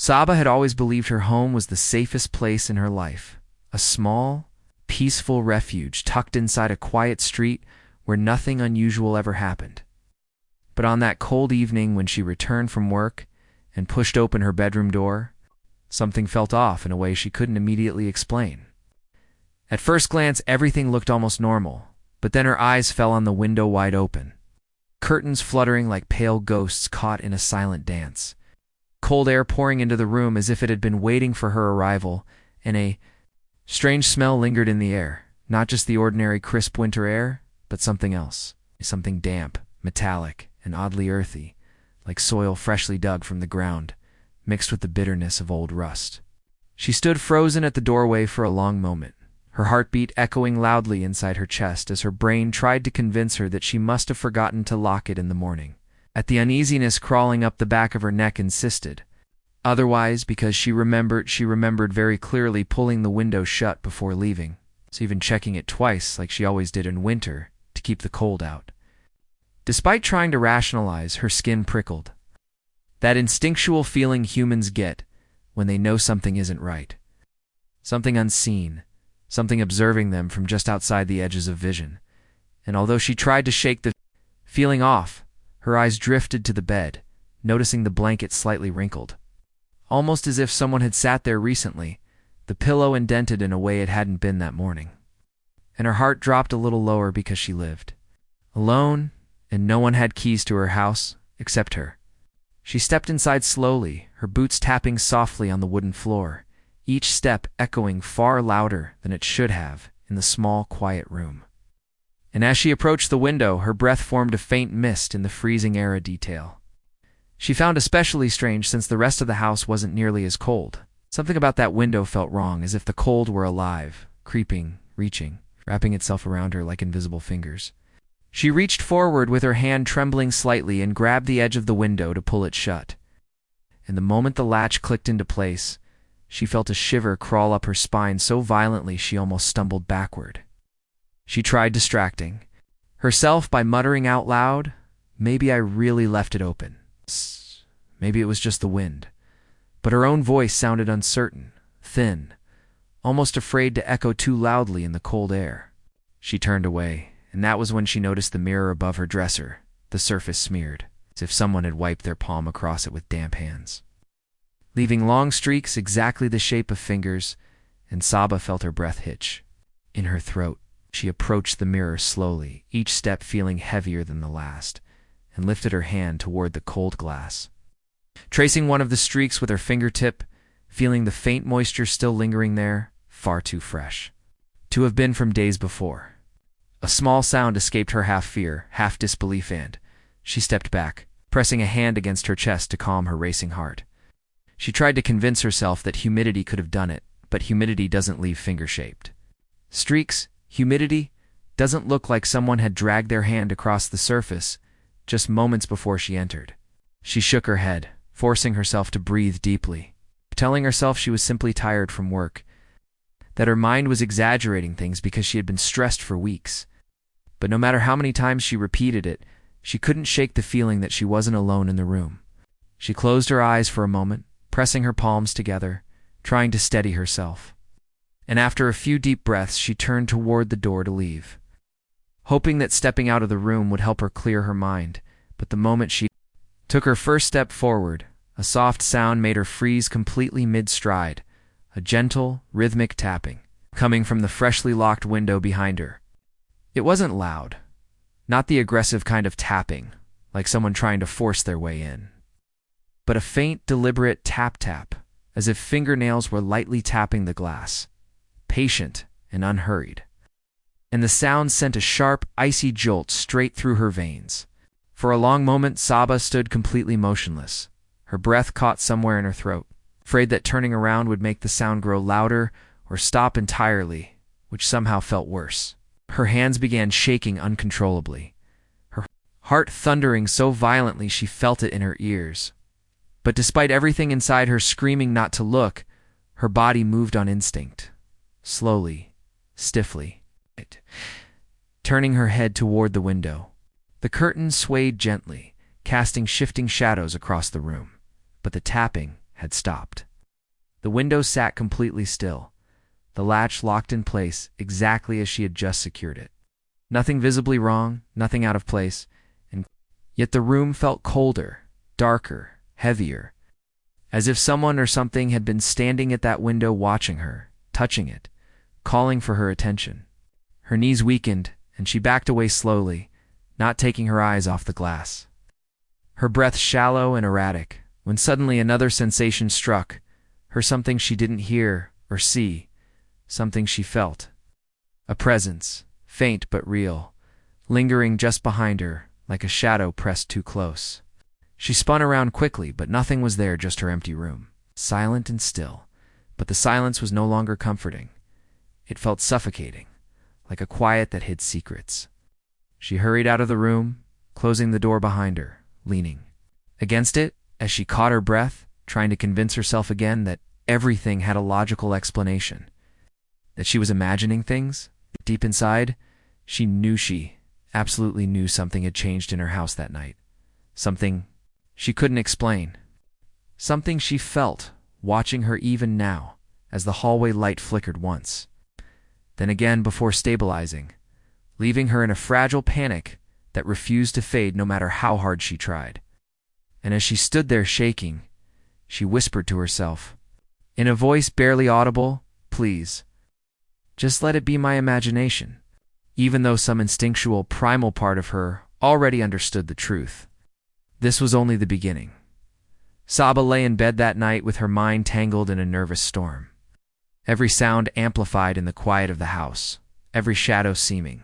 Saba had always believed her home was the safest place in her life, a small, peaceful refuge tucked inside a quiet street where nothing unusual ever happened. But on that cold evening when she returned from work and pushed open her bedroom door, something felt off in a way she couldn't immediately explain. At first glance, everything looked almost normal, but then her eyes fell on the window wide open, curtains fluttering like pale ghosts caught in a silent dance, cold air pouring into the room as if it had been waiting for her arrival, and a strange smell lingered in the air, not just the ordinary crisp winter air, but something else, something damp, metallic, and oddly earthy, like soil freshly dug from the ground, mixed with the bitterness of old rust. She stood frozen at the doorway for a long moment, her heartbeat echoing loudly inside her chest as her brain tried to convince her that she must have forgotten to lock it in the morning. At the uneasiness crawling up the back of her neck insisted. Otherwise, because she remembered very clearly pulling the window shut before leaving, so even checking it twice like she always did in winter to keep the cold out. Despite trying to rationalize, her skin prickled. That instinctual feeling humans get when they know something isn't right. Something unseen, something observing them from just outside the edges of vision. And although she tried to shake the feeling off, her eyes drifted to the bed, noticing the blanket slightly wrinkled. Almost as if someone had sat there recently, the pillow indented in a way it hadn't been that morning. And her heart dropped a little lower because she lived alone, and no one had keys to her house except her. She stepped inside slowly, her boots tapping softly on the wooden floor, each step echoing far louder than it should have in the small, quiet room. And as she approached the window, her breath formed a faint mist in the freezing air a detail. She found especially strange since the rest of the house wasn't nearly as cold. Something about that window felt wrong, as if the cold were alive, creeping, reaching, wrapping itself around her like invisible fingers. She reached forward with her hand trembling slightly and grabbed the edge of the window to pull it shut. And the moment the latch clicked into place, she felt a shiver crawl up her spine so violently she almost stumbled backward. She tried distracting herself by muttering out loud, "Maybe I really left it open. Maybe it was just the wind." But her own voice sounded uncertain, thin, almost afraid to echo too loudly in the cold air. She turned away, and that was when she noticed the mirror above her dresser, the surface smeared, as if someone had wiped their palm across it with damp hands, leaving long streaks exactly the shape of fingers, and Saba felt her breath hitch in her throat. She approached the mirror slowly, each step feeling heavier than the last, and lifted her hand toward the cold glass. Tracing one of the streaks with her fingertip, feeling the faint moisture still lingering there, far too fresh to have been from days before. A small sound escaped her, half fear, half disbelief, and she stepped back, pressing a hand against her chest to calm her racing heart. She tried to convince herself that humidity could have done it, but humidity doesn't leave finger-shaped. Streaks, humidity, doesn't look like someone had dragged their hand across the surface just moments before she entered. She shook her head, forcing herself to breathe deeply, telling herself she was simply tired from work, that her mind was exaggerating things because she had been stressed for weeks. But no matter how many times she repeated it, she couldn't shake the feeling that she wasn't alone in the room. She closed her eyes for a moment, pressing her palms together, trying to steady herself. And after a few deep breaths, she turned toward the door to leave, hoping that stepping out of the room would help her clear her mind. But the moment she took her first step forward, a soft sound made her freeze completely mid-stride, a gentle, rhythmic tapping, coming from the freshly locked window behind her. It wasn't loud, not the aggressive kind of tapping, like someone trying to force their way in, but a faint, deliberate tap-tap, as if fingernails were lightly tapping the glass, patient and unhurried. And the sound sent a sharp, icy jolt straight through her veins. For a long moment, Saba stood completely motionless, her breath caught somewhere in her throat, afraid that turning around would make the sound grow louder or stop entirely, which somehow felt worse. Her hands began shaking uncontrollably, her heart thundering so violently she felt it in her ears. But despite everything inside her screaming not to look, her body moved on instinct, slowly, stiffly, turning her head toward the window. The curtains swayed gently, casting shifting shadows across the room, but the tapping had stopped. The window sat completely still, the latch locked in place exactly as she had just secured it. Nothing visibly wrong, nothing out of place, and yet the room felt colder, darker, heavier, as if someone or something had been standing at that window watching her, touching it, calling for her attention. Her knees weakened, and she backed away slowly, not taking her eyes off the glass. Her breath shallow and erratic, when suddenly another sensation struck her, something she didn't hear or see, something she felt. A presence, faint but real, lingering just behind her, like a shadow pressed too close. She spun around quickly, but nothing was there, just her empty room, silent and still. But the silence was no longer comforting. It felt suffocating, like a quiet that hid secrets. She hurried out of the room, closing the door behind her, leaning against it as she caught her breath, trying to convince herself again that everything had a logical explanation, that she was imagining things. But deep inside, she absolutely knew something had changed in her house that night. Something she couldn't explain. Something she felt, watching her even now, as the hallway light flickered once, then again before stabilizing, leaving her in a fragile panic that refused to fade no matter how hard she tried. And as she stood there shaking, she whispered to herself, in a voice barely audible, "Please, just let it be my imagination," even though some instinctual, primal part of her already understood the truth. This was only the beginning. Saba lay in bed that night with her mind tangled in a nervous storm. Every sound amplified in the quiet of the house, every shadow seeming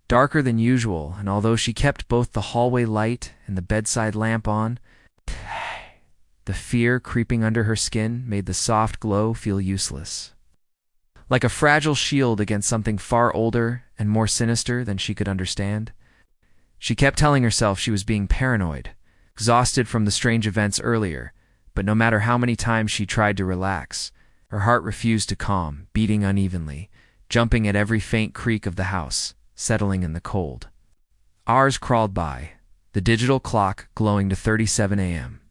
darker than usual, and although she kept both the hallway light and the bedside lamp on, the fear creeping under her skin made the soft glow feel useless. Like a fragile shield against something far older and more sinister than she could understand. She kept telling herself she was being paranoid, exhausted from the strange events earlier, but no matter how many times she tried to relax, her heart refused to calm, beating unevenly, jumping at every faint creak of the house, settling in the cold. Hours crawled by, the digital clock glowing to 37 a.m.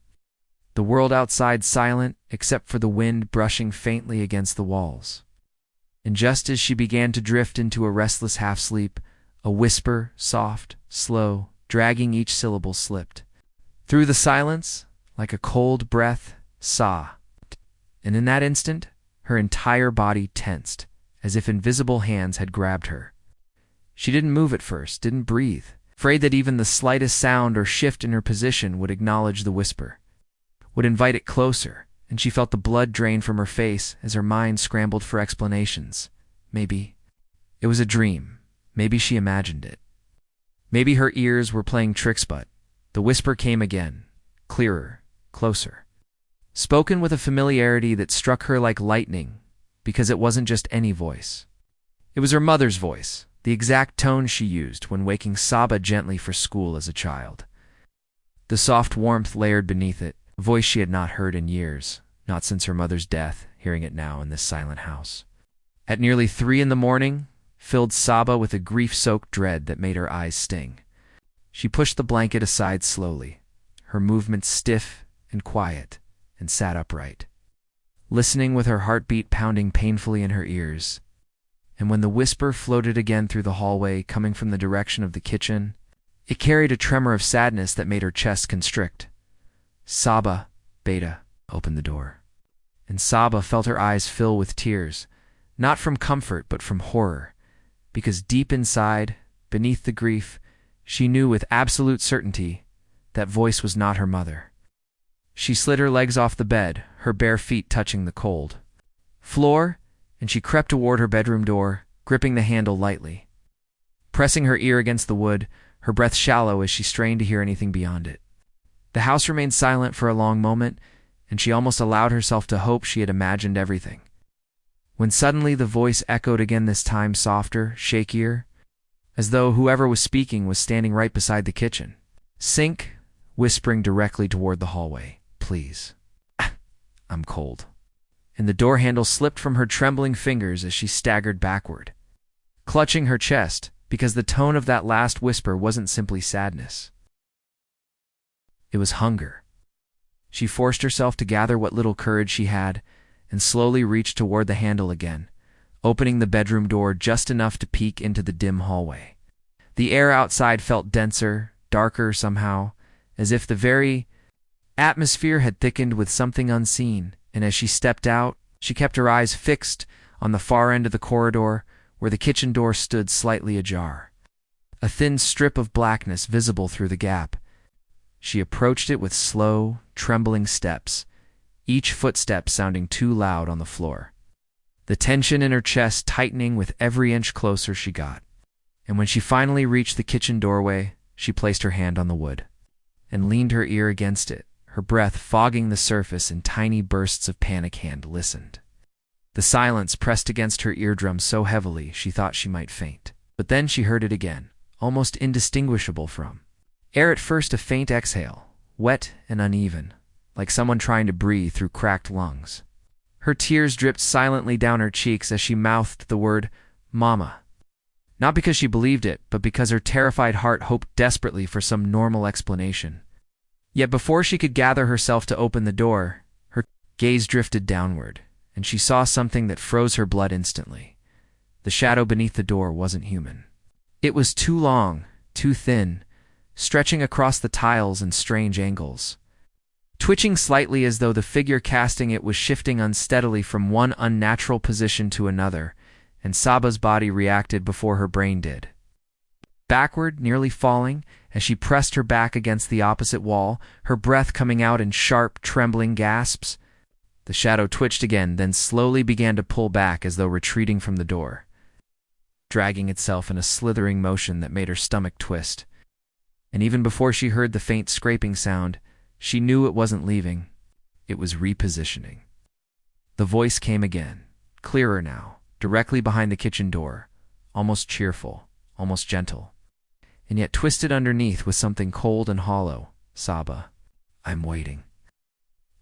The world outside silent except for the wind brushing faintly against the walls. And just as she began to drift into a restless half-sleep, a whisper, soft, slow, dragging each syllable, slipped through the silence like a cold breath, "Sa." And in that instant, her entire body tensed, as if invisible hands had grabbed her. She didn't move at first, didn't breathe, afraid that even the slightest sound or shift in her position would acknowledge the whisper, would invite it closer, and she felt the blood drain from her face as her mind scrambled for explanations. Maybe it was a dream. Maybe she imagined it. Maybe her ears were playing tricks, but the whisper came again, clearer, closer, spoken with a familiarity that struck her like lightning, because it wasn't just any voice. It was her mother's voice, the exact tone she used when waking Saba gently for school as a child. The soft warmth layered beneath it, a voice she had not heard in years, not since her mother's death, hearing it now in this silent house. At nearly 3 in the morning, filled Saba with a grief-soaked dread that made her eyes sting. She pushed the blanket aside slowly, her movements stiff and quiet, and sat upright, listening with her heartbeat pounding painfully in her ears. And when the whisper floated again through the hallway, coming from the direction of the kitchen, it carried a tremor of sadness that made her chest constrict. "Saba," Beta opened the door, and Saba felt her eyes fill with tears, not from comfort but from horror, because deep inside, beneath the grief, she knew with absolute certainty that voice was not her mother. She slid her legs off the bed, her bare feet touching the cold floor, and she crept toward her bedroom door, gripping the handle lightly, pressing her ear against the wood, her breath shallow as she strained to hear anything beyond it. The house remained silent for a long moment, and she almost allowed herself to hope she had imagined everything. When suddenly the voice echoed again, this time softer, shakier, as though whoever was speaking was standing right beside the kitchen sink, whispering directly toward the hallway, "Please, I'm cold." And the door handle slipped from her trembling fingers as she staggered backward, clutching her chest, because the tone of that last whisper wasn't simply sadness. It was hunger. She forced herself to gather what little courage she had and slowly reached toward the handle again, opening the bedroom door just enough to peek into the dim hallway. The air outside felt denser, darker somehow, as if the very atmosphere had thickened with something unseen, and as she stepped out, she kept her eyes fixed on the far end of the corridor where the kitchen door stood slightly ajar. A thin strip of blackness visible through the gap. She approached it with slow, trembling steps, each footstep sounding too loud on the floor. The tension in her chest tightening with every inch closer she got. And when she finally reached the kitchen doorway, she placed her hand on the wood and leaned her ear against it, her breath fogging the surface in tiny bursts of panic. And listened. The silence pressed against her eardrum so heavily she thought she might faint. But then she heard it again, almost indistinguishable from air. At first a faint exhale, wet and uneven, like someone trying to breathe through cracked lungs. Her tears dripped silently down her cheeks as she mouthed the word, "Mama." Not because she believed it, but because her terrified heart hoped desperately for some normal explanation. Yet before she could gather herself to open the door, her gaze drifted downward, and she saw something that froze her blood instantly. The shadow beneath the door wasn't human. It was too long, too thin, stretching across the tiles in strange angles, twitching slightly as though the figure casting it was shifting unsteadily from one unnatural position to another, and Saba's body reacted before her brain did. Backward, nearly falling, as she pressed her back against the opposite wall, her breath coming out in sharp, trembling gasps. The shadow twitched again, then slowly began to pull back as though retreating from the door, dragging itself in a slithering motion that made her stomach twist. And even before she heard the faint scraping sound, she knew it wasn't leaving. It was repositioning. The voice came again, clearer now, directly behind the kitchen door, almost cheerful, almost gentle. And yet twisted underneath was something cold and hollow. "Saba, I'm waiting."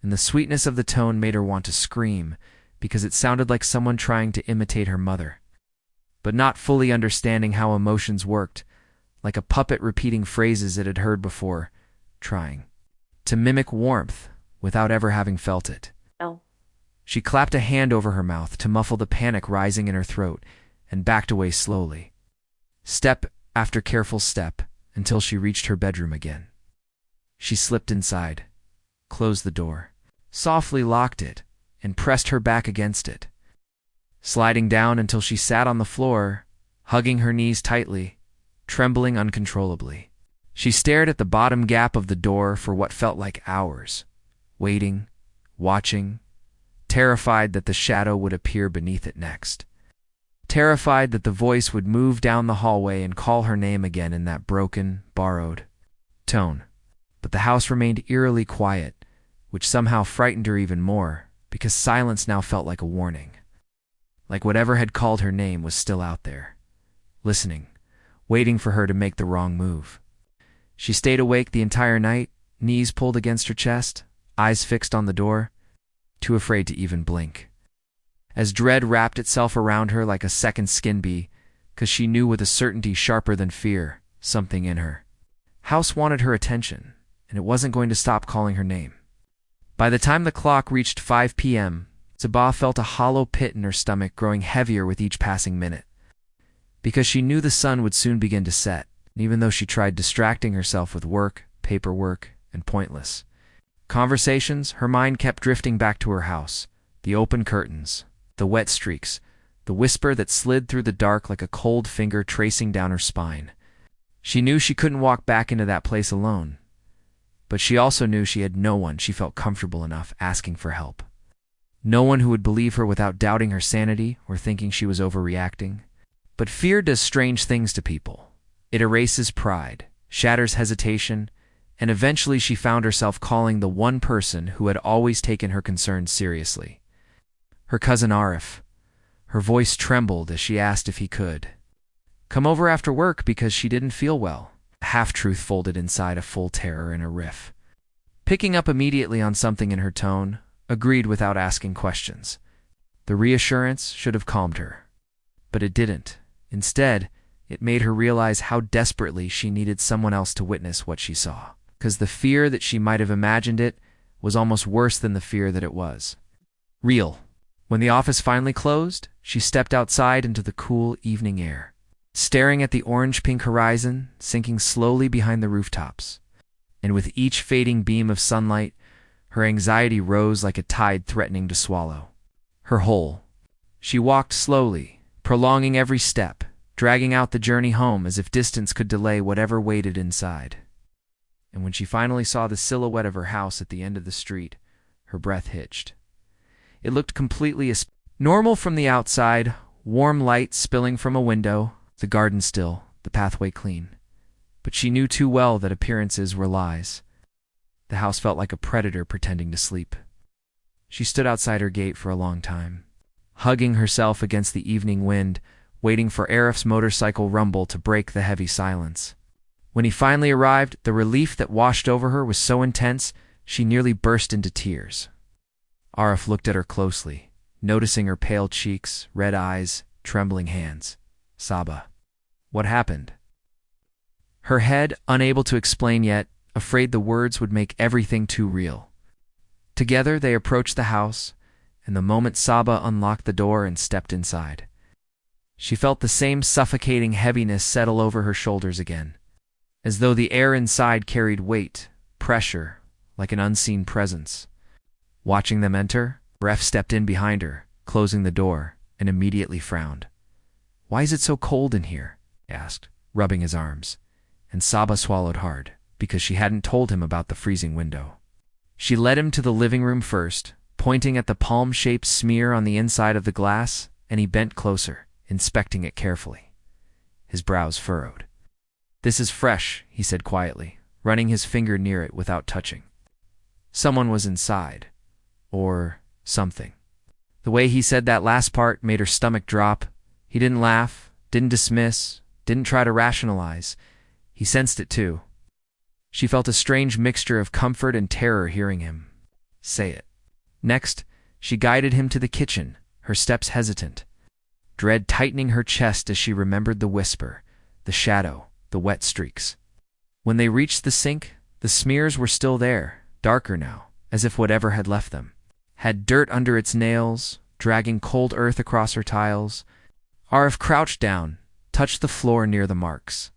And the sweetness of the tone made her want to scream, because it sounded like someone trying to imitate her mother, but not fully understanding how emotions worked, like a puppet repeating phrases it had heard before, trying to mimic warmth without ever having felt it. No. She clapped a hand over her mouth to muffle the panic rising in her throat and backed away slowly, step after careful step, until she reached her bedroom again. She slipped inside, closed the door, softly locked it, and pressed her back against it, sliding down until she sat on the floor, hugging her knees tightly, trembling uncontrollably. She stared at the bottom gap of the door for what felt like hours, waiting, watching, terrified that the shadow would appear beneath it next. Terrified that the voice would move down the hallway and call her name again in that broken, borrowed tone. But the house remained eerily quiet, which somehow frightened her even more, because silence now felt like a warning. Like whatever had called her name was still out there, listening, waiting for her to make the wrong move. She stayed awake the entire night, knees pulled against her chest, eyes fixed on the door, too afraid to even blink. As dread wrapped itself around her like a second skin bee, because she knew with a certainty sharper than fear, something in her house wanted her attention, and it wasn't going to stop calling her name. By the time the clock reached 5 p.m., Saba felt a hollow pit in her stomach growing heavier with each passing minute, because she knew the sun would soon begin to set, even though she tried distracting herself with work, paperwork, and pointless conversations. Her mind kept drifting back to her house, the open curtains, the wet streaks, the whisper that slid through the dark like a cold finger tracing down her spine. She knew she couldn't walk back into that place alone, but she also knew she had no one she felt comfortable enough asking for help. No one who would believe her without doubting her sanity or thinking she was overreacting. But fear does strange things to people. It erases pride, shatters hesitation, and eventually she found herself calling the one person who had always taken her concerns seriously. Her cousin Arif. Her voice trembled as she asked if he could come over after work because she didn't feel well, a half-truth folded inside a full terror in a riff. Picking up immediately on something in her tone, agreed without asking questions. The reassurance should have calmed her, but it didn't. Instead, it made her realize how desperately she needed someone else to witness what she saw, because the fear that she might have imagined it was almost worse than the fear that it was real. When the office finally closed, she stepped outside into the cool evening air, staring at the orange-pink horizon sinking slowly behind the rooftops. And with each fading beam of sunlight, her anxiety rose like a tide threatening to swallow her whole. She walked slowly, prolonging every step, dragging out the journey home as if distance could delay whatever waited inside. And when she finally saw the silhouette of her house at the end of the street, her breath hitched. It looked completely normal from the outside, warm light spilling from a window, the garden still, the pathway clean. But she knew too well that appearances were lies. The house felt like a predator pretending to sleep. She stood outside her gate for a long time, hugging herself against the evening wind, waiting for Arif's motorcycle rumble to break the heavy silence. When he finally arrived, the relief that washed over her was so intense she nearly burst into tears. Arif looked at her closely, noticing her pale cheeks, red eyes, trembling hands. Saba. What happened? Her head, unable to explain yet, afraid the words would make everything too real. Together they approached the house, and the moment Saba unlocked the door and stepped inside, she felt the same suffocating heaviness settle over her shoulders again, as though the air inside carried weight, pressure, like an unseen presence. Watching them enter, Ref stepped in behind her, closing the door, and immediately frowned. "Why is it so cold in here?" he asked, rubbing his arms. And Saba swallowed hard, because she hadn't told him about the freezing window. She led him to the living room first, pointing at the palm-shaped smear on the inside of the glass, and he bent closer, inspecting it carefully. His brows furrowed. "This is fresh," he said quietly, running his finger near it without touching. Someone was inside. Or something. The way he said that last part made her stomach drop. He didn't laugh, didn't dismiss, didn't try to rationalize. He sensed it too. She felt a strange mixture of comfort and terror hearing him say it. Next, she guided him to the kitchen, her steps hesitant, dread tightening her chest as she remembered the whisper, the shadow, the wet streaks. When they reached the sink, the smears were still there, darker now, as if whatever had left them had dirt under its nails, dragging cold earth across her tiles. Arif crouched down, touched the floor near the marks.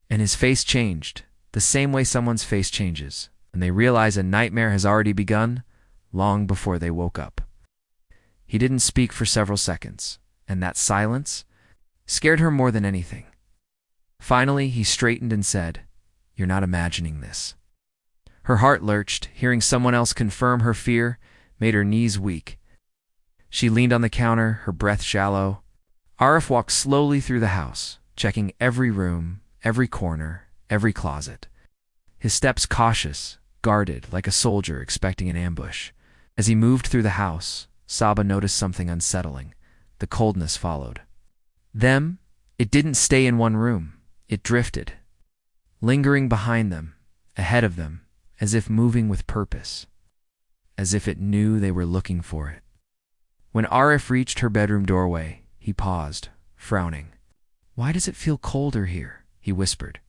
And his face changed, the same way someone's face changes, and they realize a nightmare has already begun, long before they woke up. He didn't speak for several seconds, and that silence scared her more than anything. Finally, he straightened and said, "You're not imagining this." Her heart lurched, hearing someone else confirm her fear made her knees weak. She leaned on the counter, her breath shallow. Arif walked slowly through the house, checking every room, every corner, every closet. His steps cautious, guarded, like a soldier expecting an ambush. As he moved through the house, Saba noticed something unsettling. The coldness followed. It didn't stay in one room. It drifted, lingering behind them, ahead of them, as if moving with purpose, as if it knew they were looking for it. When Arif reached her bedroom doorway, he paused, frowning. "Why does it feel colder here?" he whispered.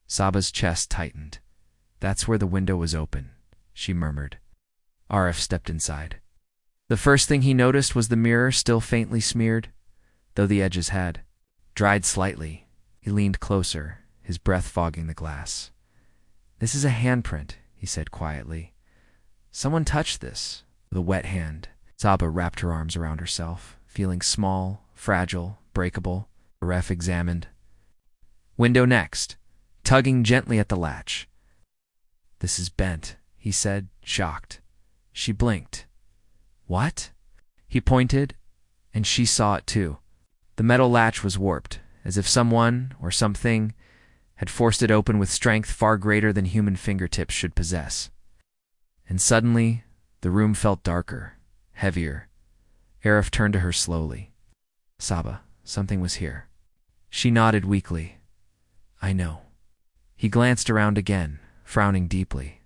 Saba's chest tightened. "That's where the window was open," she murmured. Arif stepped inside. The first thing he noticed was the mirror still faintly smeared, though the edges had dried slightly. He leaned closer, his breath fogging the glass. "This is a handprint," he said quietly. "Someone touched this." With a wet hand, Saba wrapped her arms around herself, feeling small, fragile, breakable. Arif examined. "Window next," tugging gently at the latch. "This is bent," he said, shocked. She blinked. "What?" He pointed, and she saw it too. The metal latch was warped, as if someone, or something, had forced it open with strength far greater than human fingertips should possess. And suddenly, the room felt darker, heavier. Arif turned to her slowly. "Saba, something was here." She nodded weakly. "I know." He glanced around again, frowning deeply.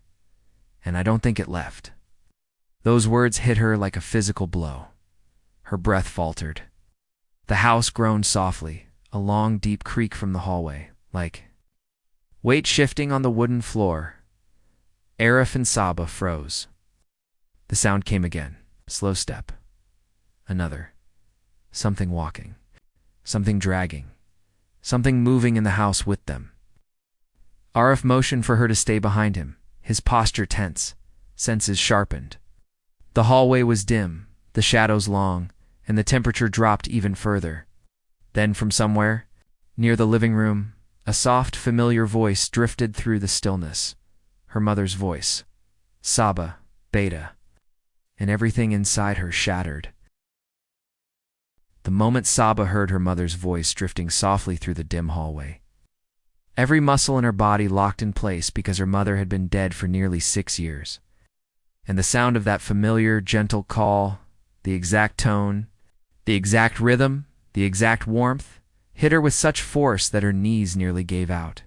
"And I don't think it left." Those words hit her like a physical blow. Her breath faltered. The house groaned softly, a long, deep creak from the hallway, like weight shifting on the wooden floor. Arif and Saba froze. The sound came again. Slow step. Another. Something walking. Something dragging. Something moving in the house with them. Arif motioned for her to stay behind him, his posture tense, senses sharpened. The hallway was dim, the shadows long, and the temperature dropped even further. Then from somewhere, near the living room, a soft, familiar voice drifted through the stillness. Her mother's voice. Saba, Beta. And everything inside her shattered. The moment Saba heard her mother's voice drifting softly through the dim hallway, every muscle in her body locked in place because her mother had been dead for nearly 6 years. And the sound of that familiar, gentle call, the exact tone, the exact rhythm, the exact warmth, hit her with such force that her knees nearly gave out.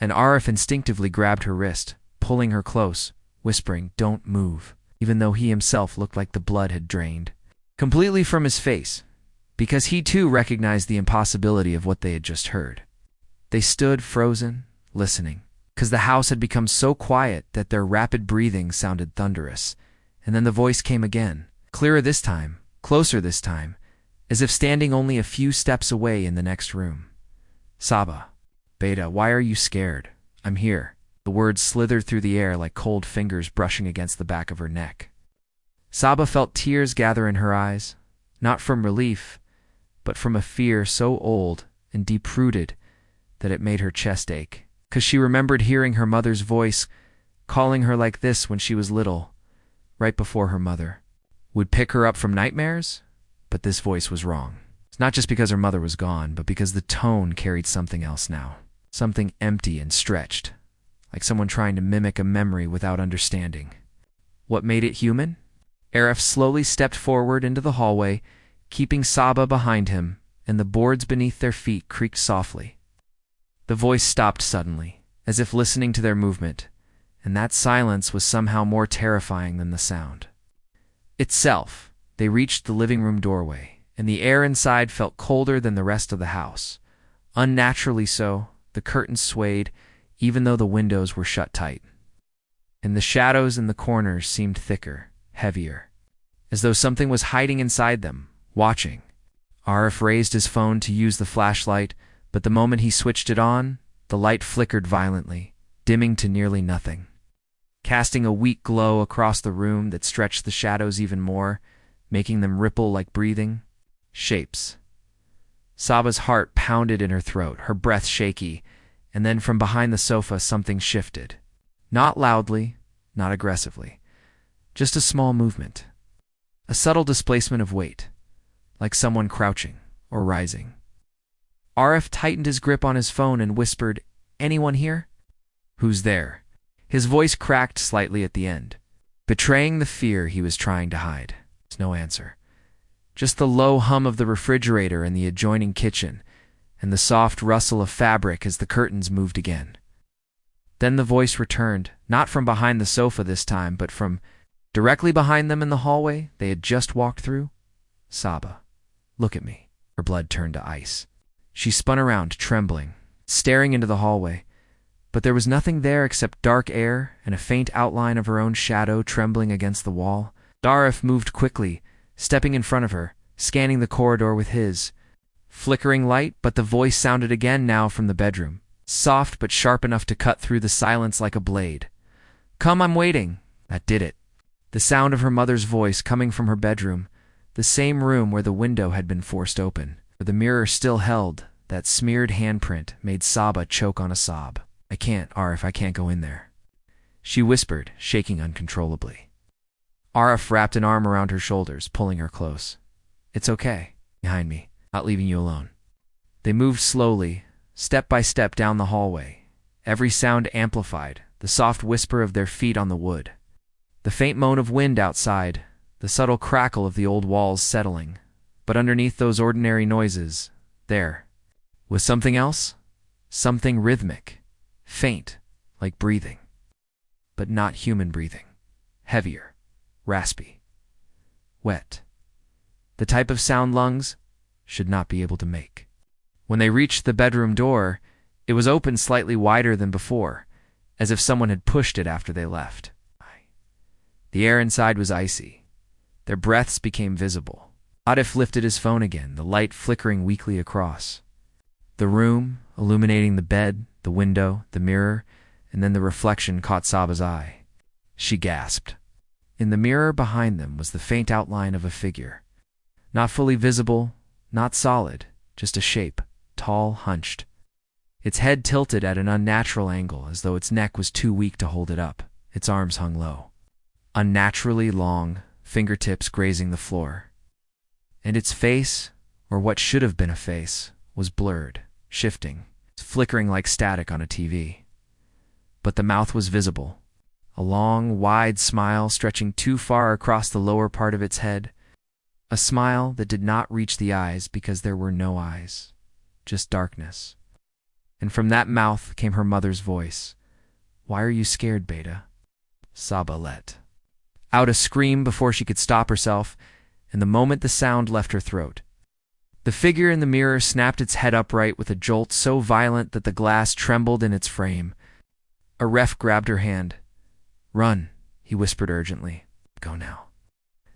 And Arif instinctively grabbed her wrist, pulling her close, whispering, "Don't move," even though he himself looked like the blood had drained completely from his face, because he too recognized the impossibility of what they had just heard. They stood frozen, listening, because the house had become so quiet that their rapid breathing sounded thunderous. And then the voice came again, clearer this time, closer this time, as if standing only a few steps away in the next room. "Saba, Beta, why are you scared? I'm here." The words slithered through the air like cold fingers brushing against the back of her neck. Saba felt tears gather in her eyes, not from relief, but from a fear so old and deep-rooted that it made her chest ache, because she remembered hearing her mother's voice calling her like this when she was little, right before her mother would pick her up from nightmares. But this voice was wrong. It's not just because her mother was gone, but because the tone carried something else now, something empty and stretched, like someone trying to mimic a memory without understanding. What made it human? Arif slowly stepped forward into the hallway, keeping Saba behind him, and the boards beneath their feet creaked softly. The voice stopped suddenly, as if listening to their movement, and that silence was somehow more terrifying than the sound itself. They reached the living room doorway, and the air inside felt colder than the rest of the house. Unnaturally so, the curtains swayed, even though the windows were shut tight. And the shadows in the corners seemed thicker, heavier, as though something was hiding inside them, watching. Arif raised his phone to use the flashlight, but the moment he switched it on, the light flickered violently, dimming to nearly nothing, casting a weak glow across the room that stretched the shadows even more, making them ripple like breathing shapes. Saba's heart pounded in her throat, her breath shaky, and then from behind the sofa something shifted. Not loudly, not aggressively, just a small movement. A subtle displacement of weight, like someone crouching or rising. Arif tightened his grip on his phone and whispered, "Anyone here?" "Who's there?" His voice cracked slightly at the end, betraying the fear he was trying to hide. No answer. Just the low hum of the refrigerator in the adjoining kitchen, and the soft rustle of fabric as the curtains moved again. Then the voice returned, not from behind the sofa this time, but from directly behind them in the hallway they had just walked through. "Saba, look at me." Her blood turned to ice. She spun around, trembling, staring into the hallway, but there was nothing there except dark air and a faint outline of her own shadow trembling against the wall. Arif moved quickly, stepping in front of her, scanning the corridor with his flickering light, but the voice sounded again now from the bedroom, soft but sharp enough to cut through the silence like a blade. "Come, I'm waiting." That did it. The sound of her mother's voice coming from her bedroom, the same room where the window had been forced open, where the mirror still held that smeared handprint, made Saba choke on a sob. "I can't, Arif, I can't go in there," she whispered, shaking uncontrollably. Arif wrapped an arm around her shoulders, pulling her close. "It's okay. Behind me. Not leaving you alone." They moved slowly, step by step down the hallway, every sound amplified, the soft whisper of their feet on the wood, the faint moan of wind outside, the subtle crackle of the old walls settling. But underneath those ordinary noises, there was something else, something rhythmic, faint, like breathing, but not human breathing, heavier, raspy, wet, the type of sound lungs should not be able to make. When they reached the bedroom door, it was open slightly wider than before, as if someone had pushed it after they left. The air inside was icy. Their breaths became visible. Arif lifted his phone again, the light flickering weakly across the room, illuminating the bed, the window, the mirror, and then the reflection caught Saba's eye. She gasped. In the mirror behind them was the faint outline of a figure. Not fully visible, not solid, just a shape, tall, hunched. Its head tilted at an unnatural angle, as though its neck was too weak to hold it up. Its arms hung low, unnaturally long, fingertips grazing the floor. And its face, or what should have been a face, was blurred, shifting, flickering like static on a TV. But the mouth was visible, a long, wide smile stretching too far across the lower part of its head, a smile that did not reach the eyes because there were no eyes, just darkness. And from that mouth came her mother's voice. "Why are you scared, Beta?" Saba let out a scream before she could stop herself, and the moment the sound left her throat, the figure in the mirror snapped its head upright with a jolt so violent that the glass trembled in its frame. Aref grabbed her hand. "Run," he whispered urgently. "Go now."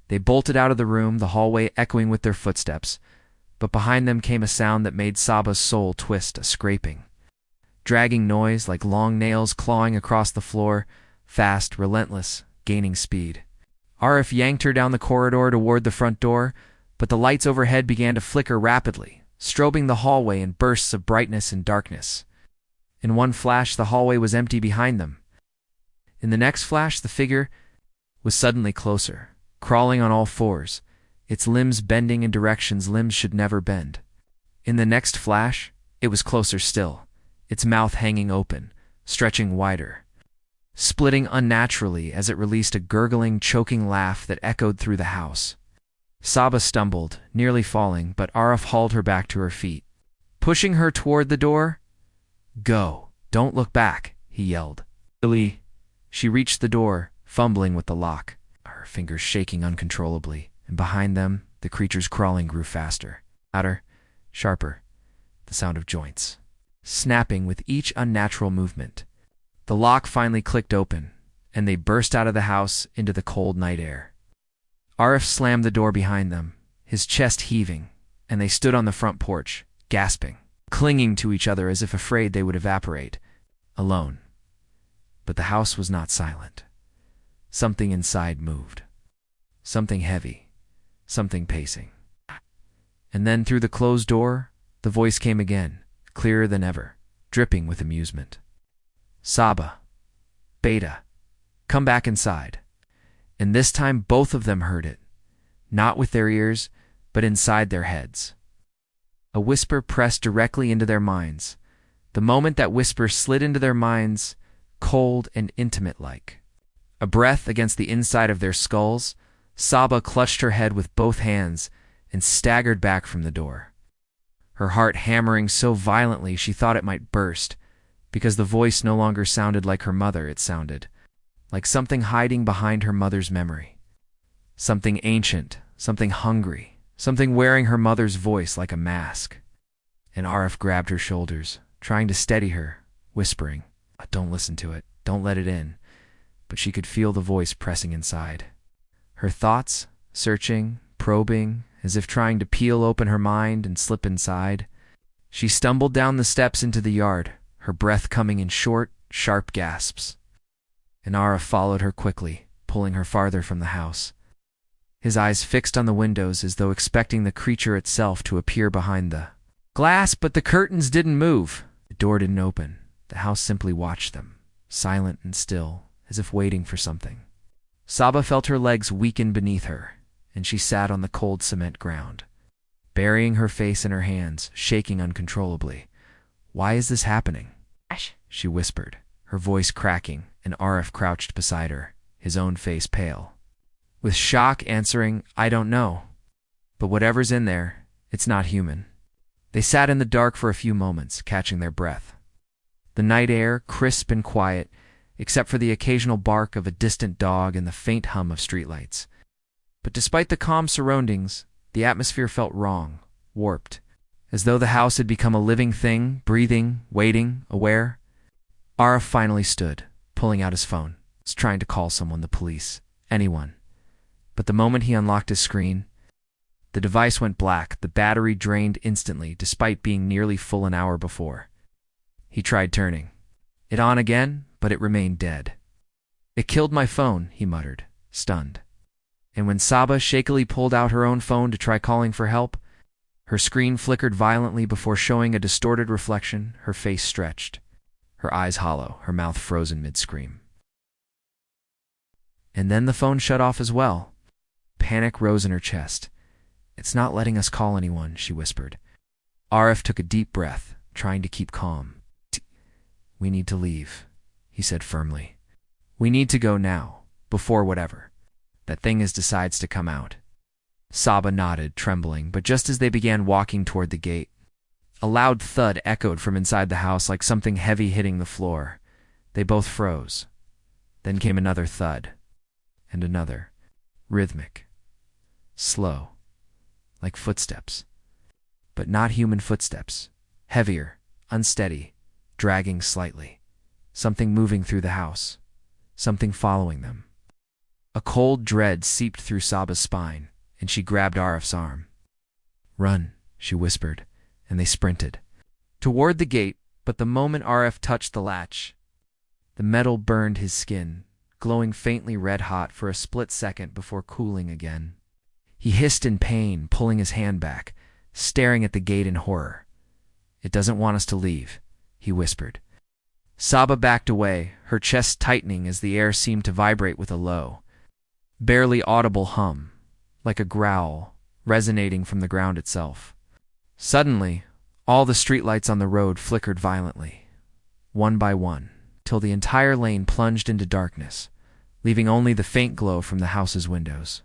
They bolted out of the room, the hallway echoing with their footsteps, but behind them came a sound that made Saba's soul twist, a scraping, dragging noise like long nails clawing across the floor, fast, relentless, gaining speed. Arif yanked her down the corridor toward the front door, but the lights overhead began to flicker rapidly, strobing the hallway in bursts of brightness and darkness. In one flash, the hallway was empty behind them. In the next flash, the figure was suddenly closer, crawling on all fours, its limbs bending in directions limbs should never bend. In the next flash, it was closer still, its mouth hanging open, stretching wider, splitting unnaturally as it released a gurgling, choking laugh that echoed through the house. Saba stumbled, nearly falling, but Arif hauled her back to her feet. Pushing her toward the door, "Go, don't look back," he yelled. She reached the door, fumbling with the lock, her fingers shaking uncontrollably, and behind them, the creature's crawling grew faster, louder, sharper, the sound of joints snapping with each unnatural movement. The lock finally clicked open, and they burst out of the house into the cold night air. Arif slammed the door behind them, his chest heaving, and they stood on the front porch, gasping, clinging to each other as if afraid they would evaporate, alone. But the house was not silent. Something inside moved. Something heavy. Something pacing. And then through the closed door, the voice came again, clearer than ever, dripping with amusement. "Saba, Beta, come back inside." And this time both of them heard it, not with their ears, but inside their heads. A whisper pressed directly into their minds. The moment that whisper slid into their minds, cold and intimate-like. A breath against the inside of their skulls, Saba clutched her head with both hands and staggered back from the door. Her heart hammering so violently she thought it might burst, because the voice no longer sounded like her mother. It sounded like something hiding behind her mother's memory. Something ancient, something hungry, something wearing her mother's voice like a mask. And Arif grabbed her shoulders, trying to steady her, whispering, "Don't listen to it, don't let it in." But she could feel the voice pressing inside. Her thoughts, searching, probing, as if trying to peel open her mind and slip inside. She stumbled down the steps into the yard, her breath coming in short, sharp gasps. And Arif followed her quickly, pulling her farther from the house, his eyes fixed on the windows as though expecting the creature itself to appear behind the glass, but the curtains didn't move. The door didn't open. The house simply watched them, silent and still, as if waiting for something. Saba felt her legs weaken beneath her, and she sat on the cold cement ground, burying her face in her hands, shaking uncontrollably. "Why is this happening?" she whispered, her voice cracking, and Arif crouched beside her, his own face pale, with shock answering, "I don't know. But whatever's in there, it's not human." They sat in the dark for a few moments, catching their breath. The night air, crisp and quiet, except for the occasional bark of a distant dog and the faint hum of streetlights. But despite the calm surroundings, the atmosphere felt wrong, warped, as though the house had become a living thing, breathing, waiting, aware. Arif finally stood, pulling out his phone, trying to call someone, the police, anyone. But the moment he unlocked his screen, the device went black, the battery drained instantly, despite being nearly full an hour before. He tried turning it on again, but it remained dead. "It killed my phone," he muttered, stunned. And when Saba shakily pulled out her own phone to try calling for help, her screen flickered violently before showing a distorted reflection, her face stretched, her eyes hollow, her mouth frozen mid-scream. And then the phone shut off as well. Panic rose in her chest. "It's not letting us call anyone," she whispered. Arif took a deep breath, trying to keep calm. "We need to leave," he said firmly. "We need to go now, before whatever that thing is decides to come out." Saba nodded, trembling, but just as they began walking toward the gate, a loud thud echoed from inside the house like something heavy hitting the floor. They both froze. Then came another thud, and another, rhythmic, slow, like footsteps, but not human footsteps, heavier, unsteady, dragging slightly. Something moving through the house, something following them. A cold dread seeped through Saba's spine, and she grabbed Arif's arm. "Run," she whispered, and they sprinted toward the gate, but the moment Arif touched the latch, the metal burned his skin, glowing faintly red-hot for a split second before cooling again. He hissed in pain, pulling his hand back, staring at the gate in horror. "It doesn't want us to leave," he whispered. Saba backed away, her chest tightening as the air seemed to vibrate with a low, barely audible hum, like a growl, resonating from the ground itself. Suddenly, all the streetlights on the road flickered violently, one by one, till the entire lane plunged into darkness, leaving only the faint glow from the house's windows.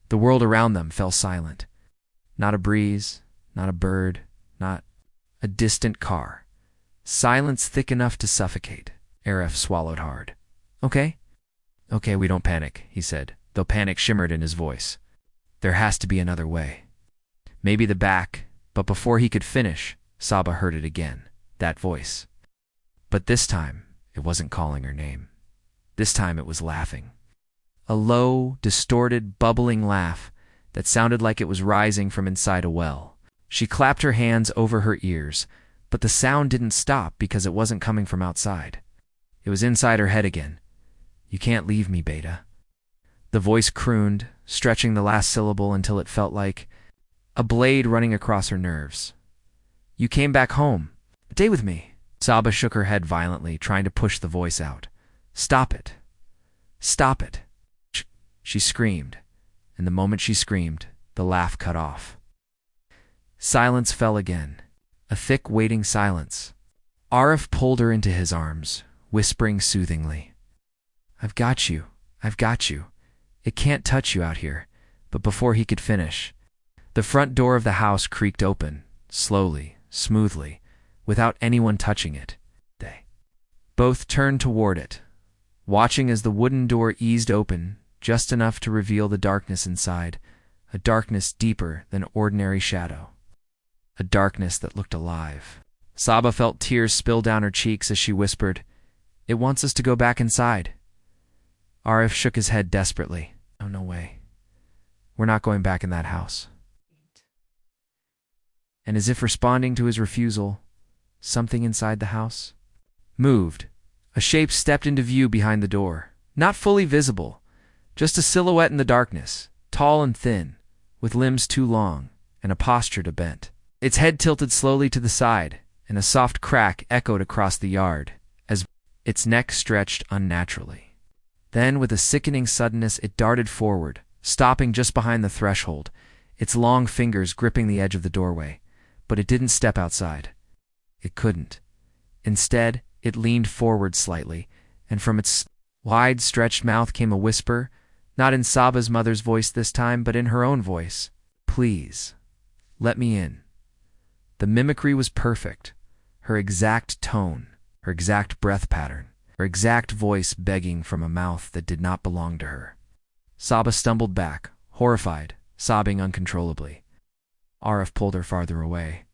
The world around them fell silent. Not a breeze, not a bird, not a distant car. Silence thick enough to suffocate. Arif swallowed hard. "Okay? Okay, we don't panic," he said, though panic shimmered in his voice. "There has to be another way. Maybe the back," but before he could finish, Saba heard it again, that voice. But this time, it wasn't calling her name. This time it was laughing. A low, distorted, bubbling laugh that sounded like it was rising from inside a well. She clapped her hands over her ears, but the sound didn't stop because it wasn't coming from outside. It was inside her head again. "You can't leave me, Beta." The voice crooned, stretching the last syllable until it felt like a blade running across her nerves. "You came back home. Stay with me." Saba shook her head violently, trying to push the voice out. "Stop it. Stop it." She screamed, and the moment she screamed, the laugh cut off. Silence fell again, a thick, waiting silence. Arif pulled her into his arms, whispering soothingly, "I've got you. I've got you. It can't touch you out here." But before he could finish, the front door of the house creaked open, slowly, smoothly, without anyone touching it. They both turned toward it, watching as the wooden door eased open, just enough to reveal the darkness inside, a darkness deeper than ordinary shadow, a darkness that looked alive. Saba felt tears spill down her cheeks as she whispered, "It wants us to go back inside." Arif shook his head desperately. "Oh, no way. We're not going back in that house." And as if responding to his refusal, something inside the house moved. A shape stepped into view behind the door, not fully visible, just a silhouette in the darkness, tall and thin, with limbs too long and a posture too bent. Its head tilted slowly to the side, and a soft crack echoed across the yard as its neck stretched unnaturally. Then, with a sickening suddenness, it darted forward, stopping just behind the threshold, its long fingers gripping the edge of the doorway. But it didn't step outside. It couldn't. Instead, it leaned forward slightly, and from its wide-stretched mouth came a whisper, not in Saba's mother's voice this time, but in her own voice. "Please, let me in." The mimicry was perfect. Her exact tone, her exact breath pattern, her exact voice begging from a mouth that did not belong to her. Saba stumbled back, horrified, sobbing uncontrollably. Arif pulled her farther away.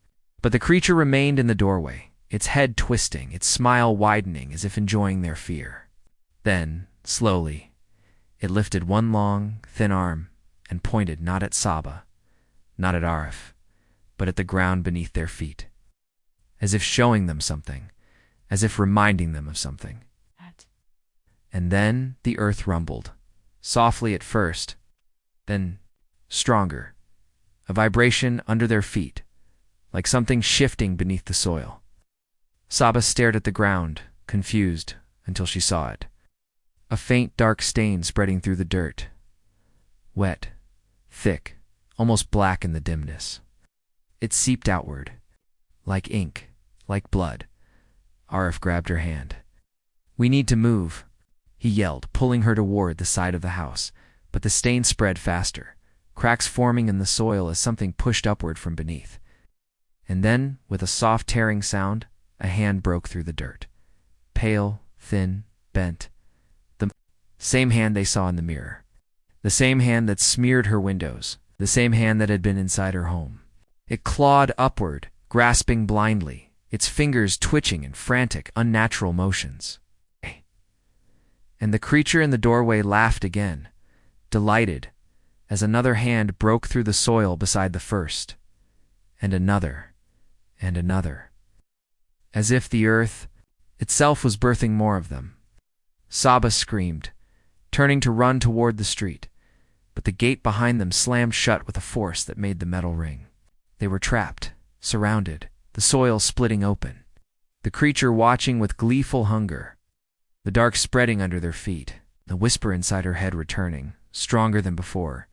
But the creature remained in the doorway, its head twisting, its smile widening as if enjoying their fear. Then, slowly, It lifted one long, thin arm and pointed not at Saba, not at Arif, but at the ground beneath their feet, as if showing them something, as if reminding them of something. And then the earth rumbled, softly at first, then stronger, a vibration under their feet, like something shifting beneath the soil. Saba stared at the ground, confused, until she saw it. A faint dark stain spreading through the dirt. Wet, thick, almost black in the dimness. It seeped outward, like ink, like blood. Arif grabbed her hand. "We need to move," he yelled, pulling her toward the side of the house, but the stain spread faster, cracks forming in the soil as something pushed upward from beneath. And then, with a soft tearing sound, a hand broke through the dirt. Pale, thin, bent. The same hand they saw in the mirror. The same hand that smeared her windows. The same hand that had been inside her home. It clawed upward, grasping blindly, its fingers twitching in frantic, unnatural motions. And the creature in the doorway laughed again, delighted, as another hand broke through the soil beside the first. And another, as if the earth itself was birthing more of them. Saba screamed, turning to run toward the street, but the gate behind them slammed shut with a force that made the metal ring. They were trapped, surrounded, the soil splitting open, the creature watching with gleeful hunger, the dark spreading under their feet, the whisper inside her head returning, stronger than before,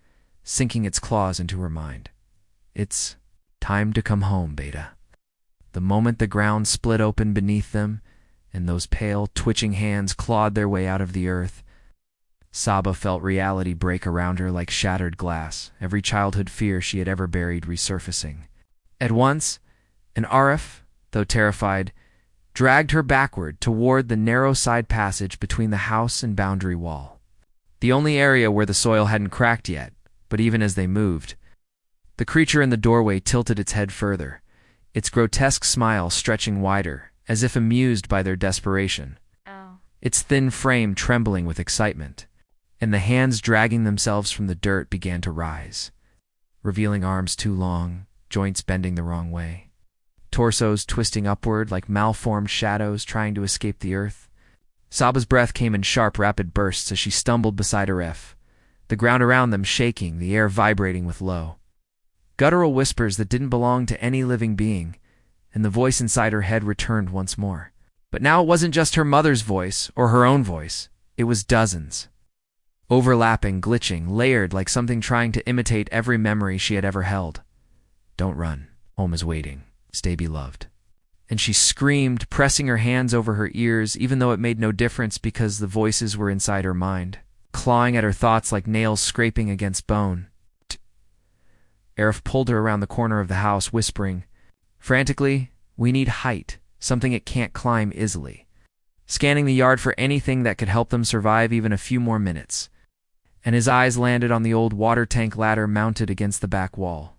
sinking its claws into her mind. "It's time to come home, Beta." The moment the ground split open beneath them, and those pale, twitching hands clawed their way out of the earth, Saba felt reality break around her like shattered glass, every childhood fear she had ever buried resurfacing. At once, and Arif, though terrified, dragged her backward toward the narrow side passage between the house and boundary wall. The only area where the soil hadn't cracked yet, but even as they moved, the creature in the doorway tilted its head further, its grotesque smile stretching wider, as if amused by their desperation, its thin frame trembling with excitement, and the hands dragging themselves from the dirt began to rise, revealing arms too long, joints bending the wrong way, torsos twisting upward like malformed shadows trying to escape the earth. Saba's breath came in sharp, rapid bursts as she stumbled beside Arif, the ground around them shaking, the air vibrating with low, guttural whispers that didn't belong to any living being, and the voice inside her head returned once more. But now it wasn't just her mother's voice or her own voice. It was dozens. Overlapping, glitching, layered like something trying to imitate every memory she had ever held. "Don't run. Home is waiting. Stay beloved." And she screamed, pressing her hands over her ears, even though it made no difference because the voices were inside her mind, clawing at her thoughts like nails scraping against bone. Arif pulled her around the corner of the house, whispering, frantically, "We need height, something it can't climb easily," scanning the yard for anything that could help them survive even a few more minutes. And his eyes landed on the old water tank ladder mounted against the back wall.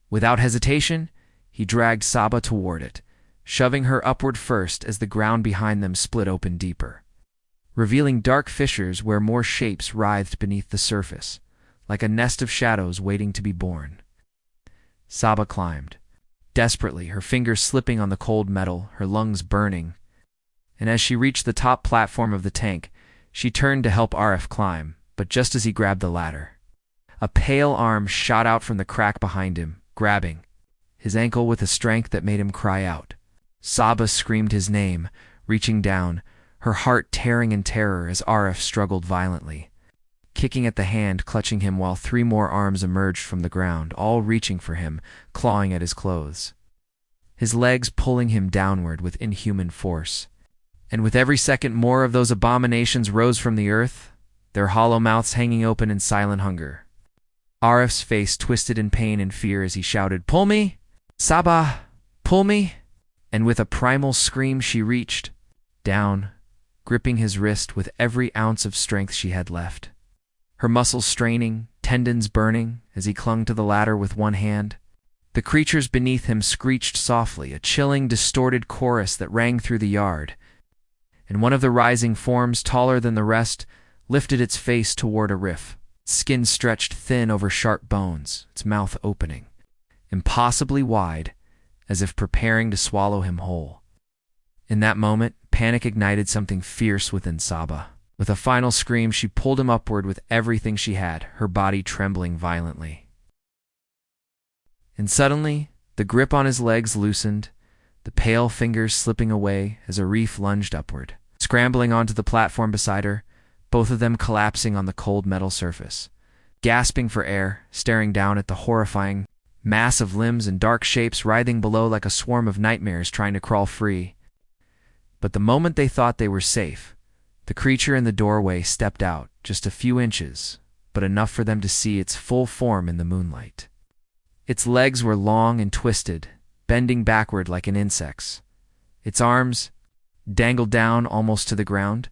Without hesitation, he dragged Saba toward it, shoving her upward first as the ground behind them split open deeper, revealing dark fissures where more shapes writhed beneath the surface, like a nest of shadows waiting to be born. Saba climbed, desperately, her fingers slipping on the cold metal, her lungs burning. And as she reached the top platform of the tank, she turned to help Arif climb, but just as he grabbed the ladder, a pale arm shot out from the crack behind him, grabbing his ankle with a strength that made him cry out. Saba screamed his name, reaching down, her heart tearing in terror as Arif struggled violently, kicking at the hand clutching him while three more arms emerged from the ground, all reaching for him, clawing at his clothes, his legs pulling him downward with inhuman force. And with every second more of those abominations rose from the earth, their hollow mouths hanging open in silent hunger. Arif's face twisted in pain and fear as he shouted, "Pull me! Saba! Pull me!" And with a primal scream she reached down, gripping his wrist with every ounce of strength she had left, her muscles straining, tendons burning, as he clung to the ladder with one hand. The creatures beneath him screeched softly, a chilling, distorted chorus that rang through the yard, and one of the rising forms, taller than the rest, lifted its face toward a riff, skin stretched thin over sharp bones, its mouth opening, impossibly wide, as if preparing to swallow him whole. In that moment, panic ignited something fierce within Saba. With a final scream, she pulled him upward with everything she had, her body trembling violently. And suddenly, the grip on his legs loosened, the pale fingers slipping away as Arif lunged upward, scrambling onto the platform beside her, both of them collapsing on the cold metal surface. Gasping for air, staring down at the horrifying mass of limbs and dark shapes writhing below like a swarm of nightmares trying to crawl free. But the moment they thought they were safe, the creature in the doorway stepped out, just a few inches, but enough for them to see its full form in the moonlight. Its legs were long and twisted, bending backward like an insect's. Its arms dangled down almost to the ground,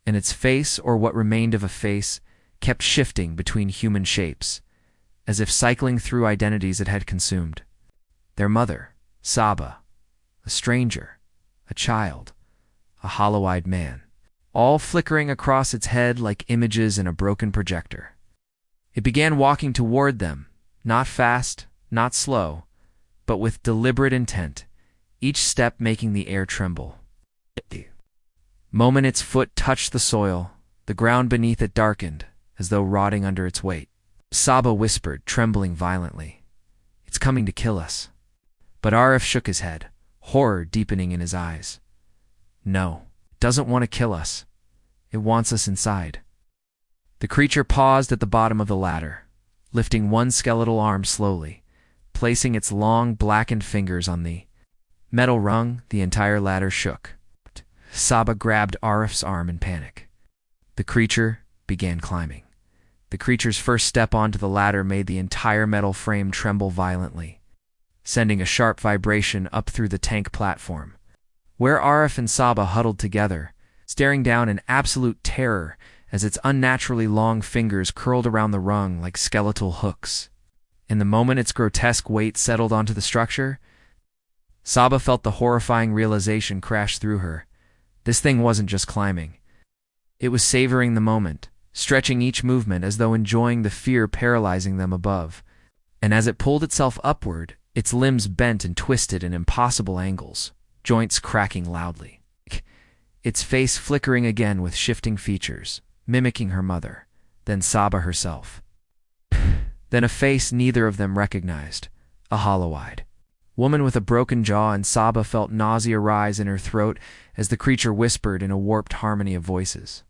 and its face, or what remained of a face, kept shifting between human shapes, as if cycling through identities it had consumed. Their mother, Saba, a stranger, a child, a hollow-eyed man, all flickering across its head like images in a broken projector. It began walking toward them, not fast, not slow, but with deliberate intent, each step making the air tremble. The moment its foot touched the soil, the ground beneath it darkened, as though rotting under its weight. Saba whispered, trembling violently, "It's coming to kill us." But Arif shook his head, horror deepening in his eyes. "No, it doesn't want to kill us. It wants us inside." The creature paused at the bottom of the ladder, lifting one skeletal arm slowly, placing its long, blackened fingers on the metal rung. The entire ladder shook. Saba grabbed Arif's arm in panic. The creature began climbing. The creature's first step onto the ladder made the entire metal frame tremble violently, sending a sharp vibration up through the tank platform, where Arif and Saba huddled together, staring down in absolute terror as its unnaturally long fingers curled around the rung like skeletal hooks. In the moment its grotesque weight settled onto the structure, Saba felt the horrifying realization crash through her. This thing wasn't just climbing. It was savoring the moment, stretching each movement as though enjoying the fear paralyzing them above. And as it pulled itself upward, its limbs bent and twisted in impossible angles, joints cracking loudly. Its face flickering again with shifting features, mimicking her mother, then Saba herself. Then a face neither of them recognized, a hollow-eyed woman with a broken jaw, and Saba felt nausea rise in her throat as the creature whispered in a warped harmony of voices.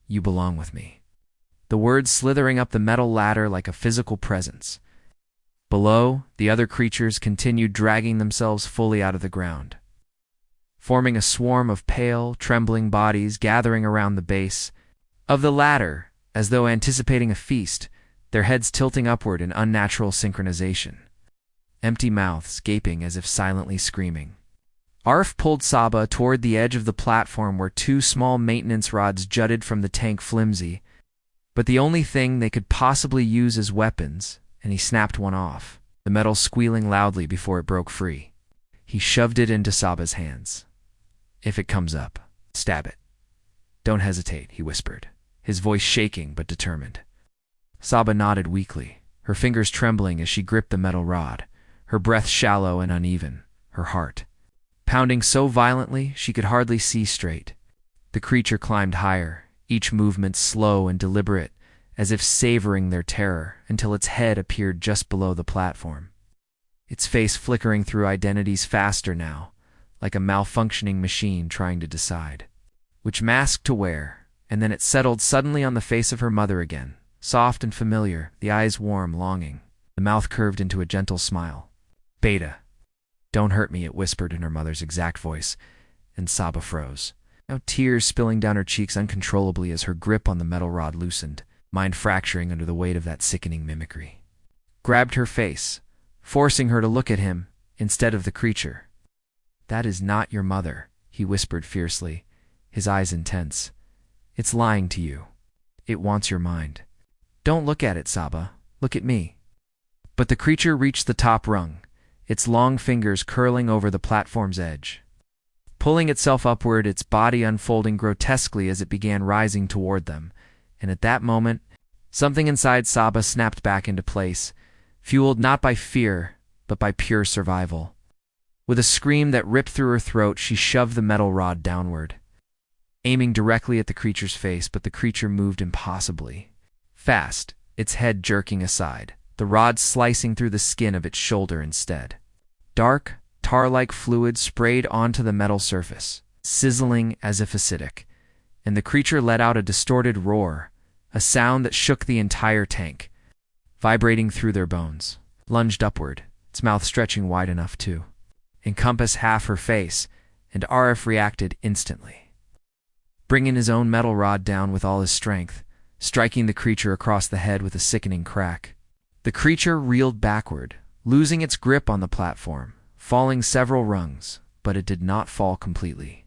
"You belong with me." The words slithering up the metal ladder like a physical presence. Below, the other creatures continued dragging themselves fully out of the ground, forming a swarm of pale, trembling bodies gathering around the base of the ladder, as though anticipating a feast, their heads tilting upward in unnatural synchronization, empty mouths gaping as if silently screaming. Arif pulled Saba toward the edge of the platform where two small maintenance rods jutted from the tank flimsy, but the only thing they could possibly use as weapons, and he snapped one off, the metal squealing loudly before it broke free. He shoved it into Saba's hands. "If it comes up, stab it. Don't hesitate," he whispered, his voice shaking but determined. Saba nodded weakly, her fingers trembling as she gripped the metal rod, her breath shallow and uneven, her heart pounding so violently she could hardly see straight. The creature climbed higher, each movement slow and deliberate, as if savoring their terror, until its head appeared just below the platform. Its face flickering through identities faster now, like a malfunctioning machine trying to decide. which mask to wear, and then it settled suddenly on the face of her mother again, soft and familiar, the eyes warm, longing, the mouth curved into a gentle smile. "Beta, don't hurt me," it whispered in her mother's exact voice, and Saba froze, now tears spilling down her cheeks uncontrollably as her grip on the metal rod loosened, mind fracturing under the weight of that sickening mimicry. Grabbed her face, forcing her to look at him instead of the creature. "That is not your mother," he whispered fiercely, his eyes intense. "It's lying to you. It wants your mind. Don't look at it, Saba. Look at me." But the creature reached the top rung, its long fingers curling over the platform's edge. Pulling itself upward, its body unfolding grotesquely as it began rising toward them, and at that moment, something inside Saba snapped back into place, fueled not by fear, but by pure survival. With a scream that ripped through her throat, she shoved the metal rod downward, aiming directly at the creature's face, but the creature moved impossibly fast, its head jerking aside, the rod slicing through the skin of its shoulder instead. Dark, tar-like fluid sprayed onto the metal surface, sizzling as if acidic, and the creature let out a distorted roar, a sound that shook the entire tank, vibrating through their bones. Lunged upward, its mouth stretching wide enough to encompass half her face, and Arif reacted instantly, bringing his own metal rod down with all his strength, striking the creature across the head with a sickening crack. The creature reeled backward, losing its grip on the platform, falling several rungs, but it did not fall completely.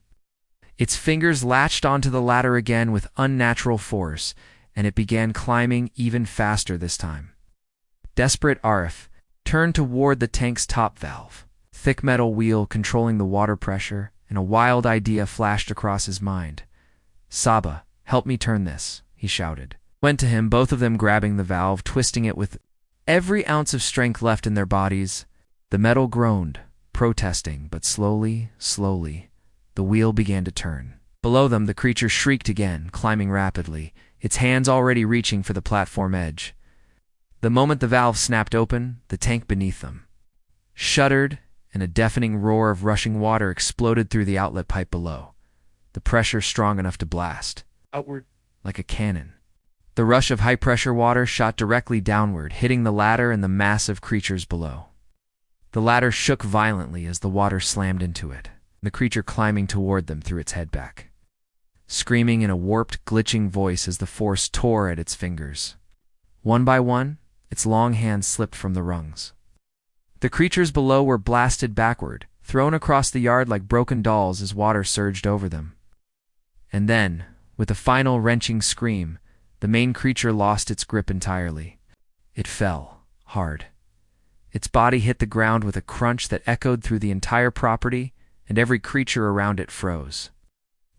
Its fingers latched onto the ladder again with unnatural force, and it began climbing even faster this time. Desperate, Arif turned toward the tank's top valve, thick metal wheel controlling the water pressure, and a wild idea flashed across his mind. "Saba, help me turn this," he shouted. Went to him, both of them grabbing the valve, twisting it with every ounce of strength left in their bodies. The metal groaned, protesting, but slowly, the wheel began to turn. Below them, the creature shrieked again, climbing rapidly, its hands already reaching for the platform edge. The moment the valve snapped open, the tank beneath them shuddered, and a deafening roar of rushing water exploded through the outlet pipe below, the pressure strong enough to blast outward like a cannon. The rush of high-pressure water shot directly downward, hitting the ladder and the massive creatures below. The ladder shook violently as the water slammed into it, the creature climbing toward them threw its head back, screaming in a warped, glitching voice as the force tore at its fingers. One by one, its long hands slipped from the rungs. The creatures below were blasted backward, thrown across the yard like broken dolls as water surged over them. And then, with a final wrenching scream, the main creature lost its grip entirely. It fell, hard. Its body hit the ground with a crunch that echoed through the entire property, and every creature around it froze.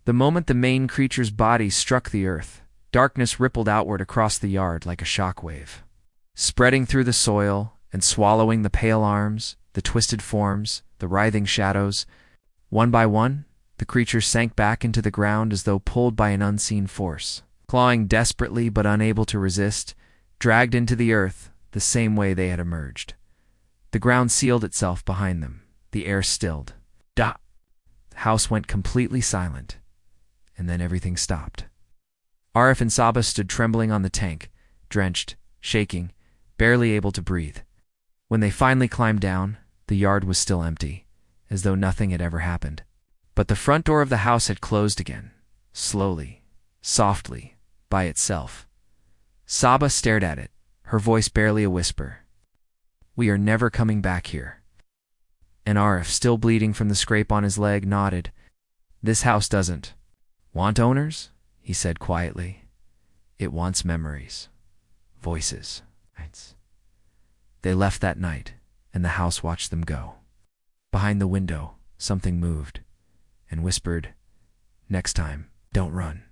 The moment the main creature's body struck the earth, darkness rippled outward across the yard like a shockwave, spreading through the soil and swallowing the pale arms, the twisted forms, the writhing shadows. One by one, the creatures sank back into the ground as though pulled by an unseen force, clawing desperately but unable to resist, dragged into the earth the same way they had emerged. The ground sealed itself behind them, the air stilled. The house went completely silent, and then everything stopped. Arif and Saba stood trembling on the tank, drenched, shaking, barely able to breathe. When they finally climbed down, the yard was still empty, as though nothing had ever happened. But the front door of the house had closed again, slowly, softly, by itself. Saba stared at it, her voice barely a whisper. "We are never coming back here." And Arif, still bleeding from the scrape on his leg, nodded. "This house doesn't want owners," he said quietly. "It wants memories, voices." They left that night, and the house watched them go. Behind the window, something moved and whispered, "Next time, don't run."